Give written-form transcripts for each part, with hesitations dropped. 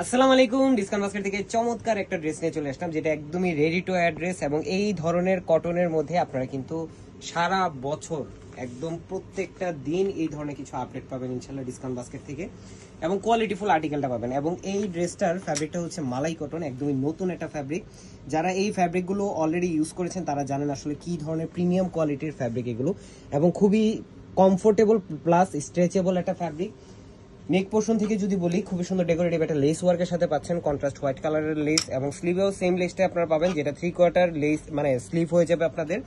আসসালামু আলাইকুম। Discount basket থেকে চমৎকার একটা ড্রেস নিয়ে চলে আসলাম, যেটা একদমই রেডি টু ওয়্যার ড্রেস এবং এই ধরনের কটনের মধ্যে আপনারা কিন্তু সারা বছর একদম প্রত্যেকটা দিন এই ধরনের কিছু আপডেট পাবেন ইনশাআল্লাহ ডিসকাউন্ট বাস্কেট থেকে, এবং কোয়ালিটিফুল আর্টিকেলটা পাবেন। এবং এই ড্রেসটার ফ্যাব্রিকটা হচ্ছে মালাই কটন, একদমই নতুন একটা ফ্যাব্রিক। যারা এই ফ্যাব্রিকগুলো অলরেডি ইউজ করেছেন তারা জানেন আসলে কি ধরনের প্রিমিয়াম কোয়ালিটির ফ্যাব্রিক এগুলো, এবং খুবই কমফোর্টেবল প্লাস স্ট্রেচেবল একটা ফ্যাব্রিক। নেক পোর্শন থেকে যদি বলি, খুবই সুন্দর ডেকোরেটিভ একটা লেস ওয়ার্কের সাথে পাচ্ছেন, কন্ট্রাস্ট হোয়াইট কালারের লেস, এবং স্লিভেও সেম লেসটা আপনারা পাবেন, যেটা 3/4 লেস মানে স্লিভ হয়ে যাবে আপনাদের।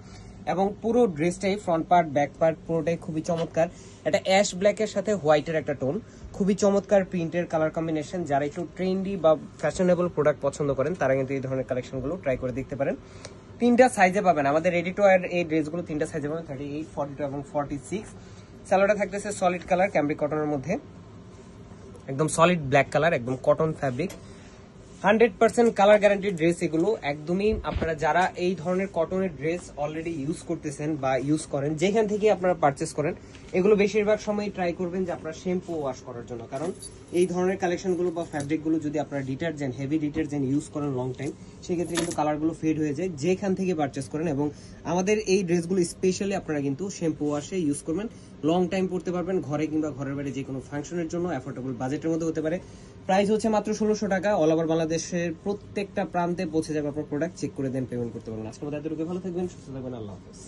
এবং পুরো ড্রেসটাই ফ্রন্ট পার্ট ব্যাক পার্ট পুরোটাই খুবই চমৎকার। এটা অ্যাশ ব্ল্যাকের সাথে হোয়াইটের একটা টোন, খুবই চমৎকার প্রিন্টের কালার কম্বিনেশন। যারা একটু ট্রেন্ডি বা ফ্যাশনেবল প্রোডাক্ট পছন্দ করেন তারা কিন্তু এই ধরনের কালেকশনগুলো ট্রাই করে দেখতে পারেন। তিনটা সাইজে পাবেন আমাদের রেডি টু ওয়্যার এই ড্রেসগুলো, তিনটা সাইজে পাবেন, 38, 42 এবং 46। স্যালোয়ারটা থাকতেছে সলিড কালার ক্যামব্রিক কটনের মধ্যে, একদম সলিড ব্ল্যাক কালার, একদম cotton fabric, 100% colour guarantee dress এগুলো। একদমই আপনারা যারা এই ধরনের কটনের ড্রেস অলরেডি ইউজ করতেছেন বা ইউজ করেন, যেখান থেকে আপনারা পারচেস করেন, এগুলো বেশিরভাগ সময় ট্রাই করবেন যে আপনারা শ্যাম্পু ওয়াশ করার জন্য, কারণ এই ধরনের কালেকশনগুলো বা ফ্যাব্রিকগুলো যদি আপনারা ডিটারজেন্ট হেভি ডিটারজেন্ট ইউজ করেন লং টাইম, সেক্ষেত্রে কিন্তু কালারগুলো ফেড হয়ে যায় যেখান থেকে পারচেস করেন। এবং আমাদের এই ড্রেসগুলো স্পেশালি আপনারা কিন্তু শ্যাম্পু ওয়াশে ইউজ করবেন, লং টাইম পরতে পারবেন, ঘরে কিংবা ঘরের বাইরে যে কোনো ফাংশনের জন্য অ্যাফোর্ডেবল বাজেটের মধ্যে হতে পারে। প্রাইস হচ্ছে মাত্র 1600 টাকা। অল ওভার বাংলাদেশের প্রত্যেকটা প্রান্তে পৌঁছে যাবে আপনার প্রোডাক্ট, চেক করে দেন পেমেন্ট করতে পারবেন। আজকে আমাদের ভালো থাকবেন, সুস্থ থাকবেন, আল্লাহ হাফেজ।